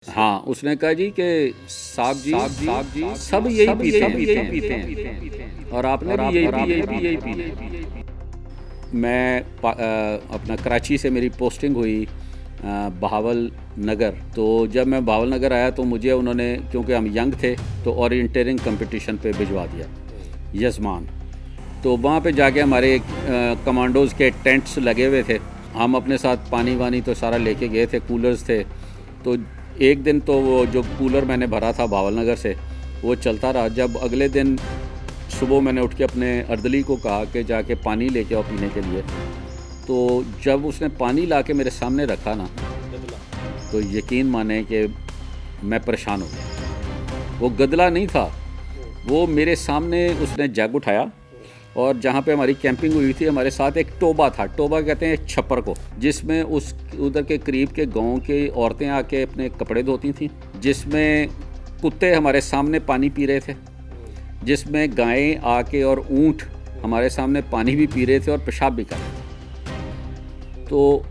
हाँ, उसने कहा जी कि साहब जी सब यही पीते हैं और आपने भी यही पीना है। मैं अपना कराची से मेरी पोस्टिंग हुई बहावल नगर। तो जब मैं बहावल नगर आया तो मुझे उन्होंने, क्योंकि हम यंग थे, तो ओरिएंटेरिंग कंपटीशन पे भिजवा दिया यजमान। तो वहाँ पे जाके हमारे कमांडोज़ के टेंट्स लगे हुए थे। हम अपने साथ पानी वानी तो सारा लेके गए थे, कूलर्स थे। तो एक दिन तो वो जो कूलर मैंने भरा था बहावल नगर से, वो चलता रहा। जब अगले दिन सुबह मैंने उठ के अपने अर्दली को कहा कि जाके पानी लेके आओ पीने के लिए, तो जब उसने पानी ला के मेरे सामने रखा ना, तो यकीन माने कि मैं परेशान हो गया। वो गदला नहीं था, वो मेरे सामने उसने जग उठाया और जहाँ पे हमारी कैंपिंग हुई थी, हमारे साथ एक टोबा था। टोबा कहते हैं छप्पर को, जिसमें उस उधर के करीब के गांव की औरतें आके अपने कपड़े धोती थीं, जिसमें कुत्ते हमारे सामने पानी पी रहे थे, जिसमें गायें आके और ऊँट हमारे सामने पानी भी पी रहे थे और पेशाब भी कर रहे थे। तो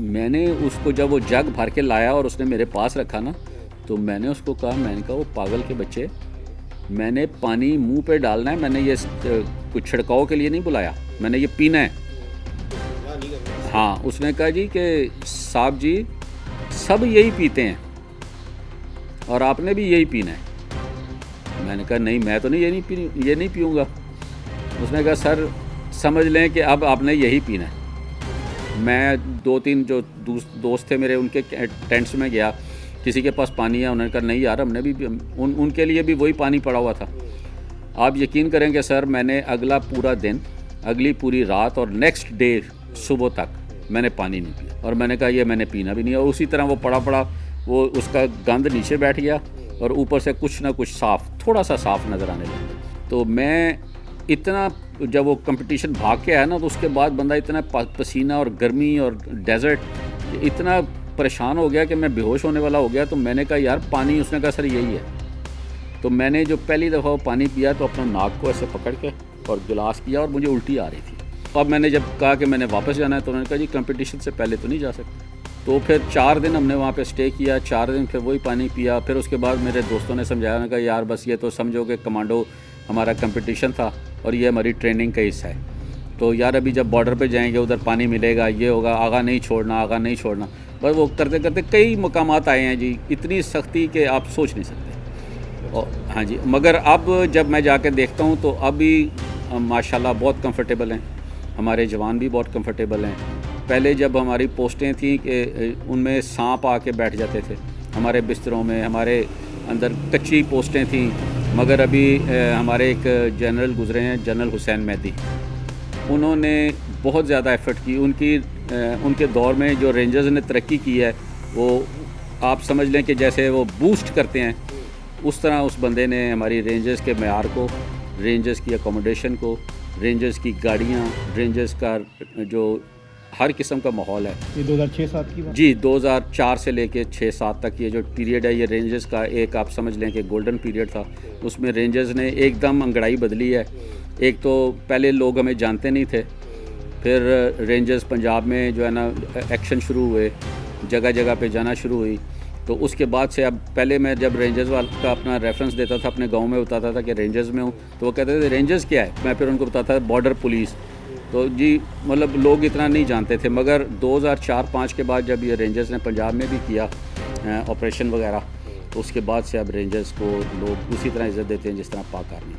मैंने उसको जब वो जग भर के लाया और उसने मेरे पास रखा ना, तो मैंने उसको कहा, मैंने कहा वो पागल के बच्चे, मैंने पानी मुंह पे डालना है, मैंने ये कुछ छिड़काव के लिए नहीं बुलाया, मैंने ये पीना है। हाँ, उसने कहा जी कि साहब जी सब यही पीते हैं और आपने भी यही पीना है। मैंने कहा नहीं, मैं तो नहीं, ये नहीं पीऊँगा। उसने कहा सर समझ लें कि अब आपने यही पीना है। मैं 2-3 जो दोस्त थे मेरे, उनके टेंट्स में गया, किसी के पास पानी है, उन्होंने कहा नहीं यार, हमने भी उनके लिए भी वही पानी पड़ा हुआ था। आप यकीन करेंगे सर, मैंने अगला पूरा दिन, अगली पूरी रात और नेक्स्ट डे सुबह तक मैंने पानी नहीं पिया। और मैंने कहा ये मैंने पीना भी नहीं। और उसी तरह वो पड़ा वो उसका गंद नीचे बैठ गया और ऊपर से कुछ ना कुछ साफ़, थोड़ा सा साफ़ नज़र आने लगा। तो मैं इतना, जब वो कंपटीशन भाग के आया ना, तो उसके बाद बंदा इतना पसीना और गर्मी और डेजर्ट, इतना परेशान हो गया कि मैं बेहोश होने वाला हो गया। तो मैंने कहा यार पानी, उसने कहा सर यही है। तो मैंने जो पहली दफ़ा वो पानी पिया, तो अपना नाक को ऐसे पकड़ के और गिलास किया और मुझे उल्टी आ रही थी। अब मैंने जब कहा कि मैंने वापस जाना है, तो उन्होंने कहा जी कंपटीशन से पहले तो नहीं जा सकते। तो फिर 4 दिन हमने वहाँ पे स्टे किया, 4 दिन फिर वही पानी पिया। फिर उसके बाद मेरे दोस्तों ने समझाया, उन्होंने कहा यार बस ये तो समझो कि कमांडो हमारा कंपटीशन था और ये हमारी ट्रेनिंग का हिस्सा है। तो यार अभी जब बॉर्डर पे जाएंगे, उधर पानी मिलेगा, ये होगा, आगा नहीं छोड़ना। बस वो करते करते कई मकामात आए हैं जी, इतनी सख्ती कि आप सोच नहीं सकते। और हाँ जी, मगर अब जब मैं जाके देखता हूँ तो अभी माशाल्लाह बहुत कंफर्टेबल हैं, हमारे जवान भी बहुत कंफर्टेबल हैं। पहले जब हमारी पोस्टें थी कि उनमें सांप आके बैठ जाते थे हमारे बिस्तरों में, हमारे अंदर कच्ची पोस्टें थीं। मगर अभी हमारे एक जनरल गुज़रे हैं, जनरल हुसैन मेहदी, उन्होंने बहुत ज़्यादा एफ़र्ट की। उनके दौर में जो रेंजर्स ने तरक्की की है, वो आप समझ लें कि जैसे वो बूस्ट करते हैं, उस तरह उस बंदे ने हमारी रेंजर्स के मेयार को, रेंजर्स की अकोमोडेशन को, रेंजर्स की गाड़ियाँ, रेंजर्स का जो हर किस्म का माहौल है। ये 2006-7 की बात? जी, 2004 से लेके 6-7 तक ये जो पीरियड है, ये रेंजर्स का एक आप समझ लें कि गोल्डन पीरियड था। उसमें रेंजर्स ने एकदम अंगड़ाई बदली है। एक तो पहले लोग हमें जानते नहीं थे, फिर रेंजर्स पंजाब में जो है ना एक्शन शुरू हुए, जगह जगह पे जाना शुरू हुई। तो उसके बाद से अब, पहले मैं जब रेंजर्स वाला का अपना रेफरेंस देता था, अपने गाँव में बताता था कि रेंजर्स में हूँ, तो वो कहते थे रेंजर्स क्या है। मैं फिर उनको बताता था बॉर्डर पुलिस। तो जी मतलब लोग इतना नहीं जानते थे। मगर 2004-5 के बाद जब ये रेंजर्स ने पंजाब में भी किया ऑपरेशन वगैरह, तो उसके बाद से अब रेंजर्स को लोग उसी तरह इज़्ज़त देते हैं जिस तरह पाक आर्मी।